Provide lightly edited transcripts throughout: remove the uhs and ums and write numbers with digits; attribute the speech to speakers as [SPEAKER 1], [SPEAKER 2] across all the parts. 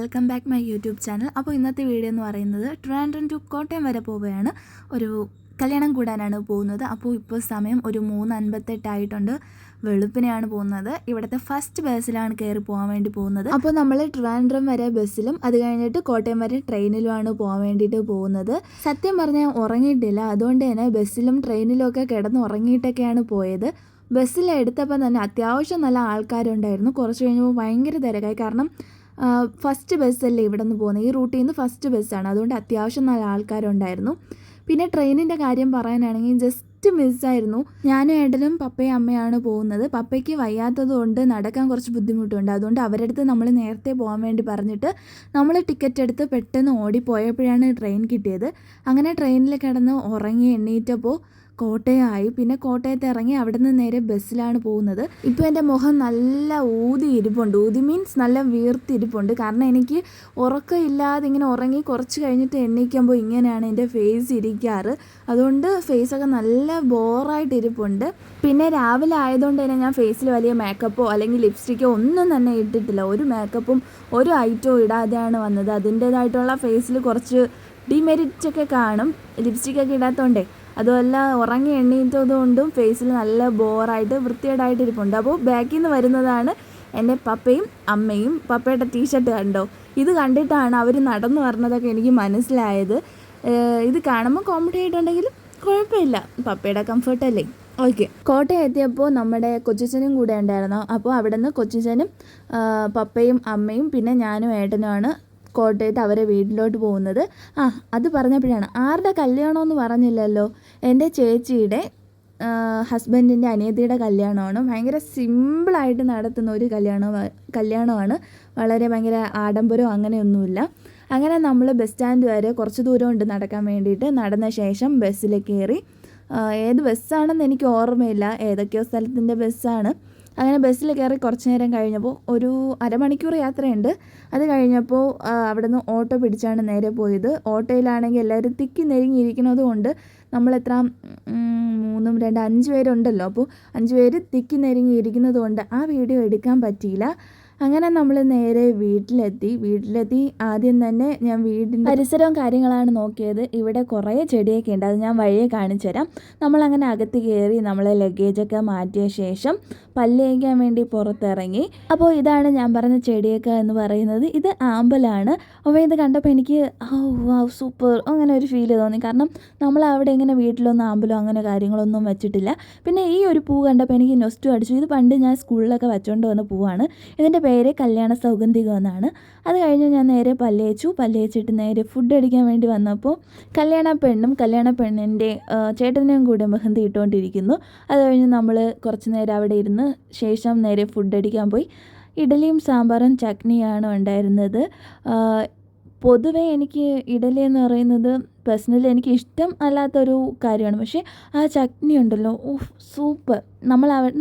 [SPEAKER 1] Welcome back my YouTube channel. അപ്പോൾ ഇന്നത്തെ video എന്ന് പറയുന്നത് ട്രിവാൻഡ്രം ടു കോട്ടയം വരെ പോവുകയാണ്. ഒരു കല്യാണം കൂടാനാണ് പോകുന്നത്. അപ്പോൾ ഇപ്പോൾ സമയം ഒരു 3:58 ആയിട്ടുണ്ട്. വെളുപ്പിനെയാണ് പോകുന്നത്. ഇവിടുത്തെ ഫസ്റ്റ് ബസ്സിലാണ് കയറി പോകാൻ വേണ്ടി പോകുന്നത്. അപ്പോൾ നമ്മൾ ട്രിവാൻഡ്രം വരെ ബസ്സിലും അത് കഴിഞ്ഞിട്ട് കോട്ടയം വരെ ട്രെയിനിലുമാണ് പോകാൻ വേണ്ടിയിട്ട് പോകുന്നത്. സത്യം പറഞ്ഞാൽ ഉറങ്ങിയിട്ടില്ല, അതുകൊണ്ട് തന്നെ ബസ്സിലും ട്രെയിനിലും ഒക്കെ കിടന്ന് ഉറങ്ങിയിട്ടൊക്കെയാണ് പോയത്. ബസ്സിലെടുത്തപ്പോൾ തന്നെ അത്യാവശ്യം നല്ല ആൾക്കാരുണ്ടായിരുന്നു. കുറച്ച് കഴിഞ്ഞപ്പോൾ ഭയങ്കര തിരക്കായി. കാരണം ഫസ്റ്റ് ബസ്സല്ലേ ഇവിടെ നിന്ന് പോകുന്നത്, ഈ റൂട്ടിൽ നിന്ന് ഫസ്റ്റ് ബസ്സാണ്, അതുകൊണ്ട് അത്യാവശ്യം നല്ല ആൾക്കാരുണ്ടായിരുന്നു. പിന്നെ ട്രെയിനിൻ്റെ കാര്യം പറയാനാണെങ്കിൽ ജസ്റ്റ് മിസ്സായിരുന്നു. ഞാനും ഏട്ടനും പപ്പയും അമ്മയാണ് പോകുന്നത്. പപ്പയ്ക്ക് വയ്യാത്തത് കൊണ്ട് നടക്കാൻ കുറച്ച് ബുദ്ധിമുട്ടുണ്ട്. അതുകൊണ്ട് അവരുടെ അടുത്ത് നമ്മൾ നേരത്തെ പോകാൻ വേണ്ടി പറഞ്ഞിട്ട് നമ്മൾ ടിക്കറ്റ് എടുത്ത് പെട്ടെന്ന് ഓടിപ്പോയപ്പോഴാണ് ട്രെയിൻ കിട്ടിയത്. അങ്ങനെ ട്രെയിനിൽ കിടന്ന് ഉറങ്ങി എണ്ണീറ്റപ്പോൾ കോട്ടയമായി. പിന്നെ കോട്ടയത്ത് ഇറങ്ങി അവിടെ നിന്ന് നേരെ ബസ്സിലാണ് പോകുന്നത്. ഇപ്പോൾ എൻ്റെ മുഖം നല്ല ഊതി ഇരിപ്പുണ്ട്. ഊതി മീൻസ് നല്ല വീർത്തിരിപ്പുണ്ട്. കാരണം എനിക്ക് ഉറക്കമില്ലാതെ ഇങ്ങനെ ഉറങ്ങി കുറച്ച് കഴിഞ്ഞിട്ട് എണ്ണീക്കുമ്പോൾ ഇങ്ങനെയാണ് എൻ്റെ ഫേസ് ഇരിക്കാറ്. അതുകൊണ്ട് ഫേസൊക്കെ നല്ല ബോറായിട്ട് ഇരിപ്പുണ്ട്. പിന്നെ രാവിലെ ആയതുകൊണ്ട് തന്നെ ഞാൻ ഫേസിൽ വലിയ മേക്കപ്പോ അല്ലെങ്കിൽ ലിപ്സ്റ്റിക്കോ ഒന്നും തന്നെ ഇട്ടിട്ടില്ല. ഒരു മേക്കപ്പും ഒരു ഐറ്റവും ഇടാതെയാണ് വന്നത്. അതിൻ്റേതായിട്ടുള്ള ഫേസിൽ കുറച്ച് ഡിമെറിറ്റൊക്കെ കാണും ലിപ്സ്റ്റിക്കൊക്കെ ഇടാത്തതുകൊണ്ടേ. അതുമല്ല ഉറങ്ങി എണ്ണീറ്റതുകൊണ്ടും ഫേസിൽ നല്ല ബോറായിട്ട് വൃത്തികേടായിട്ട് ഇരിപ്പുണ്ട്. അപ്പോൾ ബാക്കിൽ നിന്ന് വരുന്നതാണ് എൻ്റെ പപ്പയും അമ്മയും. പപ്പയുടെ ടീഷർട്ട് കണ്ടോ, ഇത് കണ്ടിട്ടാണ് അവർ നടന്നു വരുന്നതൊക്കെ എനിക്ക് മനസ്സിലായത്. ഇത് കാണുമ്പോൾ കോമഡി ആയിട്ടുണ്ടെങ്കിലും കുഴപ്പമില്ല, പപ്പയുടെ കംഫർട്ടല്ലേ. ഓക്കെ, കോട്ടയം എത്തിയപ്പോൾ നമ്മുടെ കൊച്ചച്ഛനും കൂടെ ഉണ്ടായിരുന്നു. അപ്പോൾ അവിടെ നിന്ന് കൊച്ചച്ഛനും പപ്പയും അമ്മയും പിന്നെ ഞാനും ഏട്ടനുമാണ് കോട്ടയത്ത് അവരെ വീട്ടിലോട്ട് പോകുന്നത്. അത് പറഞ്ഞപ്പോഴാണ്, ആരുടെ കല്യാണമെന്ന് പറഞ്ഞില്ലല്ലോ, എൻ്റെ ചേച്ചിയുടെ ഹസ്ബൻഡിൻ്റെ അനിയത്തിയുടെ കല്യാണമാണ്. ഭയങ്കര സിമ്പിളായിട്ട് നടത്തുന്ന ഒരു കല്യാണമാണ്. വളരെ ഭയങ്കര ആഡംബരവും അങ്ങനെയൊന്നുമില്ല. അങ്ങനെ നമ്മൾ ബസ് സ്റ്റാൻഡ് വരെ കുറച്ച് ദൂരമുണ്ട് നടക്കാൻ വേണ്ടിയിട്ട്. നടന്ന ശേഷം ബസ്സിൽ കയറി. ഏത് ബസ്സാണെന്ന് എനിക്ക് ഓർമ്മയില്ല, ഏതൊക്കെയോ സ്ഥലത്തിൻ്റെ ബസ്സാണ്. അങ്ങനെ ബസ്സിൽ കയറി കുറച്ച് നേരം കഴിഞ്ഞപ്പോൾ ഒരു അരമണിക്കൂർ യാത്രയുണ്ട്. അത് കഴിഞ്ഞപ്പോൾ അവിടെ നിന്ന് ഓട്ടോ പിടിച്ചാണ് നേരെ പോയത്. ഓട്ടോയിലാണെങ്കിൽ എല്ലാവരും തിക്കി നെരുങ്ങിയിരിക്കുന്നത് കൊണ്ട് നമ്മളെത്ര 3, 2, 5 പേരുണ്ടല്ലോ. അപ്പോൾ 5 പേര് തിക്കി നെരുങ്ങിയിരിക്കുന്നത് കൊണ്ട് ആ വീഡിയോ എടുക്കാൻ പറ്റിയില്ല. അങ്ങനെ നമ്മൾ നേരെ വീട്ടിലെത്തി. ആദ്യം തന്നെ ഞാൻ വീടിൻ്റെ പരിസരവും കാര്യങ്ങളാണ് നോക്കിയത്. ഇവിടെ കുറേ ചെടിയൊക്കെ ഉണ്ട്, അത് ഞാൻ വഴിയെ കാണിച്ചു തരാം. നമ്മളങ്ങനെ അകത്ത് കയറി നമ്മളെ ലഗേജൊക്കെ മാറ്റിയ ശേഷം പല്ല് തേക്കാൻ വേണ്ടി പുറത്തിറങ്ങി. അപ്പോൾ ഇതാണ് ഞാൻ പറഞ്ഞ ചെടിയൊക്കെ എന്ന് പറയുന്നത്. ഇത് ആമ്പലാണ്. അപ്പോൾ ഇത് കണ്ടപ്പോൾ എനിക്ക് സൂപ്പർ അങ്ങനെ ഒരു ഫീൽ തോന്നി. കാരണം നമ്മൾ അവിടെ ഇങ്ങനെ വീട്ടിലൊന്നും ആമ്പലോ അങ്ങനെ കാര്യങ്ങളൊന്നും വെച്ചിട്ടില്ല. പിന്നെ ഈ ഒരു പൂ കണ്ടപ്പോൾ എനിക്ക് നൊസ്റ്റു അടിച്ചു. ഇത് പണ്ട് ഞാൻ സ്കൂളിലൊക്കെ വെച്ചുകൊണ്ട് വന്ന പൂവാണ്. ഇതിൻ്റെ പേര് കല്യാണ സൗഗന്ധികം എന്നാണ്. അത് കഴിഞ്ഞ് ഞാൻ നേരെ പല്ലേച്ചിട്ട് നേരെ ഫുഡ് അടിക്കാൻ വേണ്ടി വന്നപ്പോൾ കല്യാണ പെണ്ണിൻ്റെ ചേട്ടനെയും കൂടെ മെഹന്തി ഇട്ടുകൊണ്ടിരിക്കുന്നു. അത് കഴിഞ്ഞ് നമ്മൾ കുറച്ച് നേരം അവിടെ ഇരുന്ന് ശേഷം നേരെ ഫുഡ് അടിക്കാൻ പോയി. ഇഡലിയും സാമ്പാറും ചട്നിയാണ് ഉണ്ടായിരുന്നത്. പൊതുവേ എനിക്ക് ഇഡലി എന്ന് പറയുന്നത് പേഴ്സണലി എനിക്ക് ഇഷ്ടം അല്ലാത്തൊരു കാര്യമാണ്. പക്ഷേ ആ ചട്നി ഉണ്ടല്ലോ, സൂപ്പർ.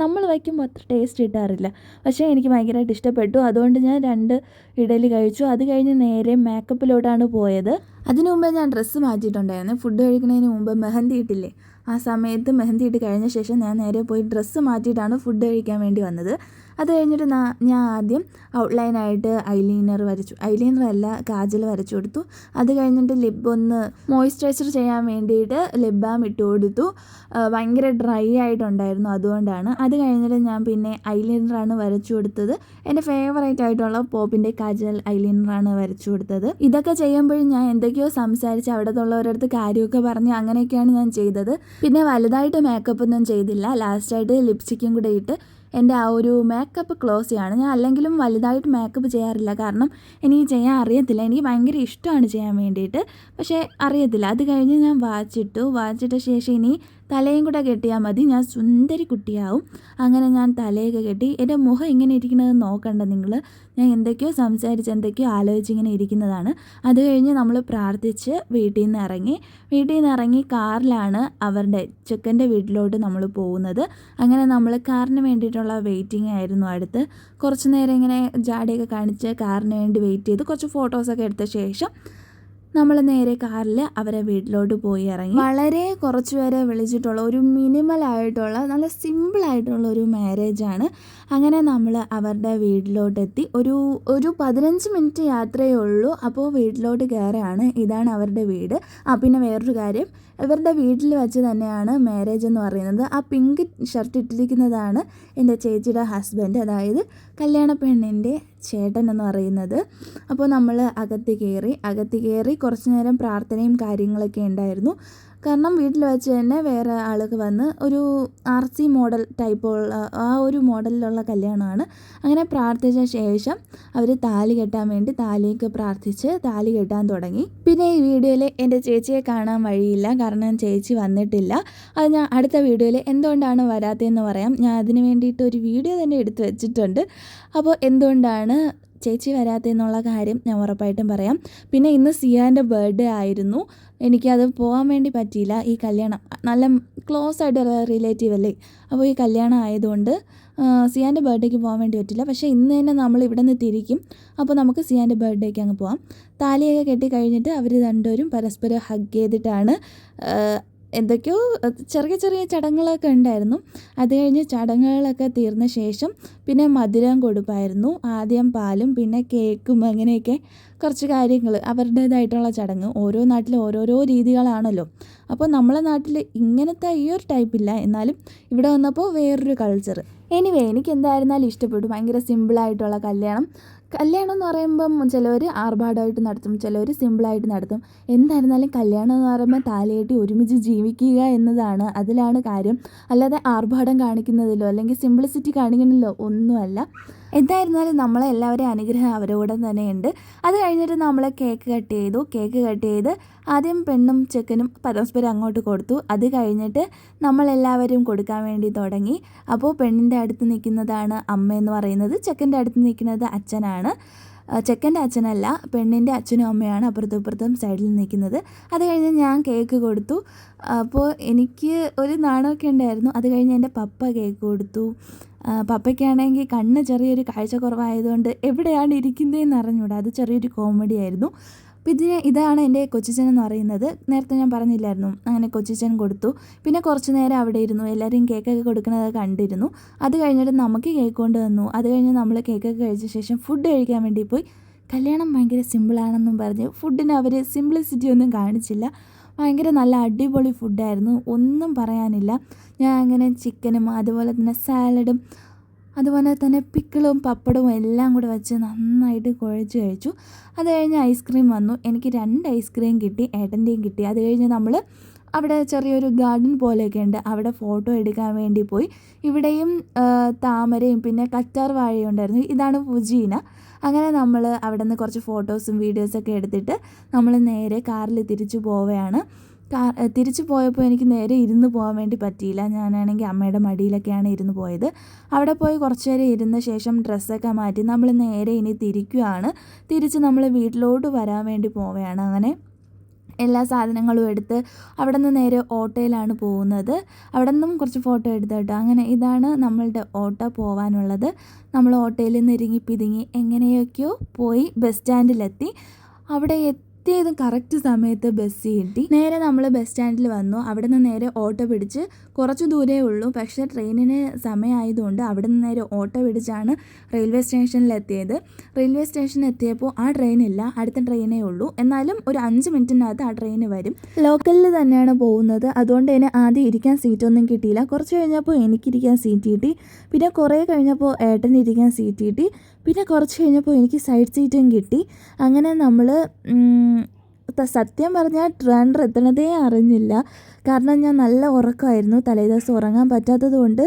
[SPEAKER 1] നമ്മൾ വയ്ക്കുമ്പോൾ അത്ര ടേസ്റ്റ് കിട്ടാറില്ല, പക്ഷേ എനിക്ക് ഭയങ്കരമായിട്ട് ഇഷ്ടപ്പെട്ടു. അതുകൊണ്ട് ഞാൻ 2 ഇഡലി കഴിച്ചു. അത് കഴിഞ്ഞ് നേരെ മേക്കപ്പിലോട്ടാണ് പോയത്. അതിനു മുമ്പേ ഞാൻ ഡ്രസ്സ് മാറ്റിയിട്ടുണ്ടായിരുന്നു. ഫുഡ് കഴിക്കുന്നതിന് മുമ്പ് മെഹന്തി ഇട്ടില്ലേ, ആ സമയത്ത് മെഹന്തി ഇട്ട് കഴിഞ്ഞ ശേഷം ഞാൻ നേരെ പോയി ഡ്രസ്സ് മാറ്റിയിട്ടാണ് ഫുഡ് കഴിക്കാൻ വേണ്ടി വന്നത്. അത് കഴിഞ്ഞിട്ട് ഞാൻ ആദ്യം ഔട്ട്ലൈനായിട്ട് ഐലൈനറല്ല കാജൽ വരച്ചു കൊടുത്തു. അത് കഴിഞ്ഞിട്ട് ലിപ്പ് ഒന്ന് മോയ്സ്ചറൈസർ ചെയ്യാൻ വേണ്ടിയിട്ട് ലിപ് ബാം ഇട്ട് കൊടുത്തു. ഭയങ്കര ഡ്രൈ ആയിട്ടുണ്ടായിരുന്നു, അതുകൊണ്ടാണ്. അത് കഴിഞ്ഞിട്ട് ഞാൻ പിന്നെ ഐലൈനറാണ് വരച്ചു കൊടുത്തത്. എൻ്റെ ഫേവറേറ്റ് ആയിട്ടുള്ള പോപ്പിൻ്റെ കാജൽ ഐലൈനറാണ് വരച്ചു കൊടുത്തത്. ഇതൊക്കെ ചെയ്യുമ്പോഴും ഞാൻ എന്തൊക്കെയോ സംസാരിച്ച് അവിടെ ഉള്ളവരടുത്ത് കാര്യമൊക്കെ പറഞ്ഞ് അങ്ങനെയൊക്കെയാണ് ഞാൻ ചെയ്തത്. പിന്നെ വലുതായിട്ട് മേക്കപ്പ് ഒന്നും ചെയ്തില്ല. ലാസ്റ്റായിട്ട് ലിപ്സ്റ്റിക്കും കൂടെ ഇട്ട് എൻ്റെ ആ ഒരു മേക്കപ്പ് ക്ലോസ് ചെയ്യാണ്. ഞാൻ അല്ലെങ്കിലും വലുതായിട്ട് മേക്കപ്പ് ചെയ്യാറില്ല, കാരണം എനിക്ക് ചെയ്യാൻ അറിയത്തില്ല. എനിക്ക് ഭയങ്കര ഇഷ്ടമാണ് ചെയ്യാൻ വേണ്ടിയിട്ട്, പക്ഷേ അറിയത്തില്ല. അത് കഴിഞ്ഞ് ഞാൻ വാച്ചിട്ട ശേഷം ഇനി തലയും കൂടെ കെട്ടിയാൽ മതി, ഞാൻ സുന്ദരി കുട്ടിയാവും. അങ്ങനെ ഞാൻ തലയൊക്കെ കെട്ടി. എൻ്റെ മുഖം ഇങ്ങനെ ഇരിക്കുന്നത് നോക്കണ്ട നിങ്ങൾ, ഞാൻ എന്തൊക്കെയോ സംസാരിച്ച് എന്തൊക്കെയോ ആലോചിച്ച് ഇങ്ങനെ ഇരിക്കുന്നതാണ്. അത് കഴിഞ്ഞ് നമ്മൾ പ്രാർത്ഥിച്ച് വീട്ടിൽ നിന്ന് ഇറങ്ങി കാറിലാണ് അവരുടെ ചെക്കൻ്റെ വീട്ടിലോട്ട് നമ്മൾ പോകുന്നത്. അങ്ങനെ നമ്മൾ കാറിന് വേണ്ടിയിട്ടുള്ള വെയിറ്റിംഗ് ആയിരുന്നു. അടുത്ത് കുറച്ച് നേരം ഇങ്ങനെ ജാടിയൊക്കെ കാണിച്ച് കാറിന് വേണ്ടി വെയിറ്റ് ചെയ്ത് കുറച്ച് ഫോട്ടോസൊക്കെ എടുത്ത ശേഷം നമ്മൾ നേരെ കാറിൽ അവരെ വീട്ടിലോട്ട് പോയി ഇറങ്ങി. വളരെ കുറച്ച് പേരെ വിളിച്ചിട്ടുള്ള ഒരു മിനിമലായിട്ടുള്ള നല്ല സിമ്പിളായിട്ടുള്ള ഒരു മാരേജാണ്. അങ്ങനെ നമ്മൾ അവരുടെ വീട്ടിലോട്ടെത്തി. ഒരു 15 മിനിറ്റ് യാത്രയേ ഉള്ളൂ. അപ്പോൾ വീട്ടിലോട്ട് കയറുകയാണ്. ഇതാണ് അവരുടെ വീട്. പിന്നെ വേറൊരു കാര്യം, ഇവരുടെ വീട്ടിൽ വെച്ച് തന്നെയാണ് മാരേജ് എന്ന് പറയുന്നത്. ആ പിങ്ക് ഷർട്ട് ഇട്ടിരിക്കുന്നതാണ് എൻ്റെ ചേച്ചിയുടെ ഹസ്ബൻഡ്, അതായത് കല്യാണ പെണ്ണിൻ്റെ ചേട്ടൻ എന്ന് പറയുന്നത്. അപ്പോൾ നമ്മൾ അകത്ത് കയറി കുറച്ച് നേരം പ്രാർത്ഥനയും കാര്യങ്ങളൊക്കെ ഉണ്ടായിരുന്നു. കാരണം വീട്ടിൽ വെച്ച് തന്നെ വേറെ ആൾക്ക് വന്ന് ഒരു RC മോഡൽ ടൈപ്പുള്ള ആ ഒരു മോഡലിലുള്ള കല്യാണമാണ്. അങ്ങനെ പ്രാർത്ഥിച്ച ശേഷം അവർ താലി കെട്ടാൻ വേണ്ടി താലിയൊക്കെ പ്രാർത്ഥിച്ച് താലി കെട്ടാൻ തുടങ്ങി. പിന്നെ ഈ വീഡിയോയിൽ എൻ്റെ ചേച്ചിയെ കാണാൻ വഴിയില്ല, കാരണം ചേച്ചി വന്നിട്ടില്ല. അത് ഞാൻ അടുത്ത വീഡിയോയിൽ എന്തുകൊണ്ടാണ് വരാത്തതെന്ന് പറയാം. ഞാൻ അതിന് വേണ്ടിയിട്ട് ഒരു വീഡിയോ തന്നെ എടുത്ത് വെച്ചിട്ടുണ്ട്. അപ്പോൾ എന്തുകൊണ്ടാണ് ചേച്ചി വരാത്തതെന്നുള്ള കാര്യം ഞാൻ ഉറപ്പായിട്ടും പറയാം. പിന്നെ ഇന്ന് സിയാൻ്റെ ബർത്ത്ഡേ ആയിരുന്നു. എനിക്കത് പോകാൻ വേണ്ടി പറ്റിയില്ല. ഈ കല്യാണം നല്ല ക്ലോസ് ആയിട്ടുള്ള റിലേറ്റീവ് അല്ലേ, അപ്പോൾ ഈ കല്യാണം ആയതുകൊണ്ട് സിയാൻ്റെ ബർത്ത്ഡേക്ക് പോകാൻ വേണ്ടി പറ്റില്ല. പക്ഷേ ഇന്ന് തന്നെ നമ്മൾ ഇവിടെ നിന്ന് തിരിക്കും. അപ്പോൾ നമുക്ക് സിയാൻ്റെ ബർത്ത്ഡേക്ക് അങ്ങ് പോകാം. താലിയൊക്കെ കെട്ടി കഴിഞ്ഞിട്ട് അവർ രണ്ടുപേരും പരസ്പരം ഹഗ് ചെയ്തിട്ടാണ് എന്തൊക്കെയോ ചെറിയ ചെറിയ ചടങ്ങുകളൊക്കെ ഉണ്ടായിരുന്നു. അത് കഴിഞ്ഞ് ചടങ്ങുകളൊക്കെ തീർന്ന ശേഷം പിന്നെ മധുരം കൊടുപ്പായിരുന്നു. ആദ്യം പാലും പിന്നെ കേക്കും, അങ്ങനെയൊക്കെ കുറച്ച് കാര്യങ്ങൾ അവരുടേതായിട്ടുള്ള ചടങ്ങ്. ഓരോ നാട്ടിലും ഓരോരോ രീതികളാണല്ലോ. അപ്പോൾ നമ്മളെ നാട്ടിൽ ഇങ്ങനത്തെ ഈ ഒരു ടൈപ്പില്ല, എന്നാലും ഇവിടെ വന്നപ്പോൾ വേറൊരു കൾച്ചർ. എനിവേ എനിക്ക് എന്തായിരുന്നാലും ഇഷ്ടപ്പെട്ടു. ഭയങ്കര സിമ്പിളായിട്ടുള്ള കല്യാണം എന്ന് പറയുമ്പം ചിലവർ ആർഭാടമായിട്ട് നടത്തും, ചിലവർ സിമ്പിളായിട്ട് നടത്തും. എന്തായിരുന്നാലും കല്യാണം എന്ന് പറയുമ്പോൾ താലികെട്ടി ഒരുമിച്ച് ജീവിക്കുക എന്നതാണ്, അതിലാണ് കാര്യം. അല്ലാതെ ആർഭാടം കാണിക്കുന്നതിലോ അല്ലെങ്കിൽ സിംപ്ലിസിറ്റി കാണിക്കുന്നതിലോ ഒന്നുമല്ല. എന്തായിരുന്നാലും നമ്മളെല്ലാവരെയും അനുഗ്രഹം അവരോട് തന്നെയുണ്ട്. അത് കഴിഞ്ഞിട്ട് നമ്മൾ കേക്ക് കട്ട് ചെയ്ത് ആദ്യം പെണ്ണും ചെക്കനും പരസ്പരം അങ്ങോട്ട് കൊടുത്തു. അത് കഴിഞ്ഞിട്ട് നമ്മളെല്ലാവരും കൊടുക്കാൻ വേണ്ടി തുടങ്ങി. അപ്പോൾ പെണ്ണിൻ്റെ അടുത്ത് നിൽക്കുന്നതാണ് അമ്മയെന്ന് പറയുന്നത്, ചെക്കൻ്റെ അടുത്ത് നിൽക്കുന്നത് അച്ഛനാണ്. ചെക്കൻ്റെ അച്ഛനല്ല, പെണ്ണിൻ്റെ അച്ഛനും അമ്മയാണ് അപ്പുറത്തും സൈഡിൽ നിൽക്കുന്നത്. അത് കഴിഞ്ഞ് ഞാൻ കേക്ക് കൊടുത്തു. അപ്പോൾ എനിക്ക് ഒരു നാണമൊക്കെ ഉണ്ടായിരുന്നു. അത് കഴിഞ്ഞ് എൻ്റെ പപ്പ കേക്ക് കൊടുത്തു. പപ്പയ്ക്കാണെങ്കിൽ കണ്ണ് ചെറിയൊരു കാഴ്ചക്കുറവായതുകൊണ്ട് എവിടെയാണ് ഇരിക്കുന്നതെന്ന് അറിഞ്ഞൂടാ. അത് ചെറിയൊരു കോമഡി ആയിരുന്നു. പിന്നെ ഇതാണ് എൻ്റെ കൊച്ചിച്ചൻ എന്ന് പറയുന്നത്. നേരത്തെ ഞാൻ പറഞ്ഞില്ലായിരുന്നു, അങ്ങനെ കൊച്ചിച്ചൻ കൊടുത്തു. പിന്നെ കുറച്ച് നേരം അവിടെ ഇരുന്നു, എല്ലാവരും കേക്കൊക്കെ കൊടുക്കുന്നത് കണ്ടിരുന്നു. അത് കഴിഞ്ഞിട്ട് നമുക്ക് കേക്ക് കൊണ്ട് വന്നു. അത് കഴിഞ്ഞ് നമ്മൾ കേക്കൊക്കെ കഴിച്ച ശേഷം ഫുഡ് കഴിക്കാൻ വേണ്ടി പോയി. കല്യാണം ഭയങ്കര സിമ്പിളാണെന്നും പറഞ്ഞ് ഫുഡിന് അവർ സിംപ്ലിസിറ്റി ഒന്നും കാണിച്ചില്ല. ഭയങ്കര നല്ല അടിപൊളി ഫുഡായിരുന്നു, ഒന്നും പറയാനില്ല. ഞാൻ അങ്ങനെ ചിക്കനും അതുപോലെ തന്നെ സാലഡും അതുപോലെ തന്നെ പിക്കിളും പപ്പടവും എല്ലാം കൂടെ വെച്ച് നന്നായിട്ട് കുഴച്ച് കഴിച്ചു. അത് കഴിഞ്ഞ് ഐസ്ക്രീം വന്നു. എനിക്ക് 2 ഐസ്ക്രീം കിട്ടി, ഏട്ടൻ്റെയും കിട്ടി. അത് കഴിഞ്ഞ് നമ്മൾ അവിടെ ചെറിയൊരു ഗാർഡൻ പോലെയൊക്കെ ഉണ്ട്, അവിടെ ഫോട്ടോ എടുക്കാൻ വേണ്ടി പോയി. ഇവിടെയും താമരയും പിന്നെ കറ്റാർ വാഴയും ഉണ്ടായിരുന്നു. ഇതാണ് ഫുജീന. അങ്ങനെ നമ്മൾ അവിടെ നിന്ന് കുറച്ച് ഫോട്ടോസും വീഡിയോസൊക്കെ എടുത്തിട്ട് നമ്മൾ നേരെ കാറിൽ തിരിച്ചു പോവുകയാണ്. തിരിച്ചു പോയപ്പോൾ എനിക്ക് നേരെ ഇരുന്ന് പോകാൻ വേണ്ടി പറ്റിയില്ല. ഞാനാണെങ്കിൽ അമ്മയുടെ മടിയിലൊക്കെയാണ് ഇരുന്ന് പോയത്. അവിടെ പോയി കുറച്ച് നേരം ഇരുന്ന ശേഷം ഡ്രസ്സൊക്കെ മാറ്റി നമ്മൾ നേരെ ഇനി തിരിച്ച് നമ്മൾ വീട്ടിലോട്ട് വരാൻ വേണ്ടി പോവുകയാണ്. അങ്ങനെ എല്ലാ സാധനങ്ങളും എടുത്ത് അവിടെ നിന്ന് നേരെ ഓട്ടോയിലാണ് പോകുന്നത്. അവിടെ നിന്നും കുറച്ച് ഫോട്ടോ എടുത്ത് കേട്ടോ. അങ്ങനെ ഇതാണ് നമ്മളുടെ ഓട്ടോ പോകാനുള്ളത്. നമ്മൾ ഓട്ടോയിൽ നിന്ന് ഇറങ്ങി പിതുങ്ങി എങ്ങനെയൊക്കെയോ പോയി ബസ് സ്റ്റാൻഡിലെത്തി. അവിടെ എത്തിയതും കറക്റ്റ് സമയത്ത് ബസ് കിട്ടി. നേരെ നമ്മൾ ബസ് സ്റ്റാൻഡിൽ വന്നു. അവിടെ നിന്ന് നേരെ ഓട്ടോ പിടിച്ച് കുറച്ച് ദൂരേ ഉള്ളൂ, പക്ഷേ ട്രെയിനിന് സമയമായതുകൊണ്ട് അവിടെ നിന്ന് നേരെ ഓട്ടോ പിടിച്ചാണ് റെയിൽവേ സ്റ്റേഷനിലെത്തിയത്. റെയിൽവേ സ്റ്റേഷനിൽ എത്തിയപ്പോൾ ആ ട്രെയിനില്ല, അടുത്ത ട്രെയിനേ ഉള്ളൂ. എന്നാലും ഒരു 5 മിനിറ്റിനകത്ത് ആ ട്രെയിൻ വരും. ലോക്കലിൽ തന്നെയാണ് പോകുന്നത്, അതുകൊണ്ട് തന്നെ ആദ്യം ഇരിക്കാൻ സീറ്റൊന്നും കിട്ടിയില്ല. കുറച്ച് കഴിഞ്ഞപ്പോൾ എനിക്കിരിക്കാൻ സീറ്റ് കിട്ടി. പിന്നെ കുറേ കഴിഞ്ഞപ്പോൾ ഏട്ടന് ഇരിക്കാൻ സീറ്റ് കിട്ടി. പിന്നെ കുറച്ച് കഴിഞ്ഞപ്പോൾ എനിക്ക് സൈഡ് സീറ്റും കിട്ടി. അങ്ങനെ നമ്മൾ സത്യം പറഞ്ഞാൽ ട്രിവാൻഡ്രം എത്തണതേ അറിഞ്ഞില്ല. കാരണം ഞാൻ നല്ല ഉറക്കമായിരുന്നു, തലേദിവസം ഉറങ്ങാൻ പറ്റാത്തത് കൊണ്ട്.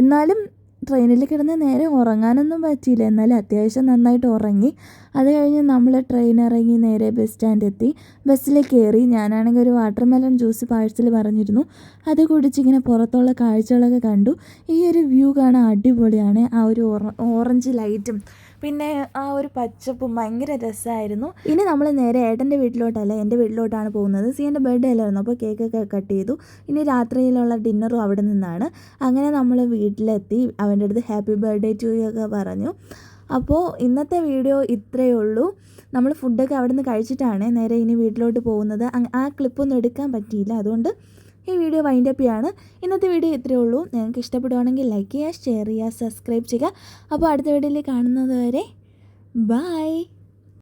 [SPEAKER 1] എന്നാലും ട്രെയിനിൽ കിടന്ന് നേരെ ഉറങ്ങാനൊന്നും പറ്റിയില്ല, എന്നാലും അത്യാവശ്യം നന്നായിട്ട് ഉറങ്ങി. അത് കഴിഞ്ഞ് നമ്മൾ ട്രെയിൻ ഇറങ്ങി നേരെ ബസ് സ്റ്റാൻഡ് എത്തി. ബസ്സിൽ കയറി. ഞാനാണെങ്കിൽ ഒരു വാട്ടർമെലൺ ജ്യൂസ് പാഴ്സൽ പറഞ്ഞിരുന്നു, അത് കുടിച്ചിങ്ങനെ പുറത്തുള്ള കാഴ്ചകളൊക്കെ കണ്ടു. ഈ ഒരു വ്യൂ കാണാൻ അടിപൊളിയാണ്. ആ ഒരു ഓറഞ്ച് ലൈറ്റും പിന്നെ ആ ഒരു പച്ചപ്പും ഭയങ്കര രസമായിരുന്നു. ഇനി നമ്മൾ നേരെ ഏട്ടൻ്റെ വീട്ടിലോട്ടല്ല, എൻ്റെ വീട്ടിലോട്ടാണ് പോകുന്നത്. സിയൻ്റെ ബർത്ത്ഡേ അല്ലായിരുന്നു, അപ്പോൾ കേക്കൊക്കെ കട്ട് ചെയ്തു. ഇനി രാത്രിയിലുള്ള ഡിന്നറും അവിടെ നിന്നാണ്. അങ്ങനെ നമ്മൾ വീട്ടിലെത്തി. അവൻ്റെ അടുത്ത് ഹാപ്പി ബർത്ത്ഡേ ടു യു ഒക്കെ പറഞ്ഞു. അപ്പോൾ ഇന്നത്തെ വീഡിയോ ഇത്രയേ ഉള്ളൂ. നമ്മൾ ഫുഡൊക്കെ അവിടെ നിന്ന് കഴിച്ചിട്ടാണ് നേരെ ഇനി വീട്ടിലോട്ട് പോകുന്നത്. ആ ക്ലിപ്പൊന്നും എടുക്കാൻ പറ്റിയില്ല, അതുകൊണ്ട് ഈ വീഡിയോ വൈൻഡ് അപ്പ് ചെയ്യാണ്. ഇന്നത്തെ വീഡിയോ ഇത്രയേ ഉള്ളൂ. നിങ്ങൾക്ക് ഇഷ്ടപ്പെടുവാണെങ്കിൽ ലൈക്ക് ചെയ്യുക, ഷെയർ ചെയ്യുക, സബ്സ്ക്രൈബ് ചെയ്യുക. അപ്പോൾ അടുത്ത വീഡിയോയിൽ കാണുന്നത് വരെ ബൈ.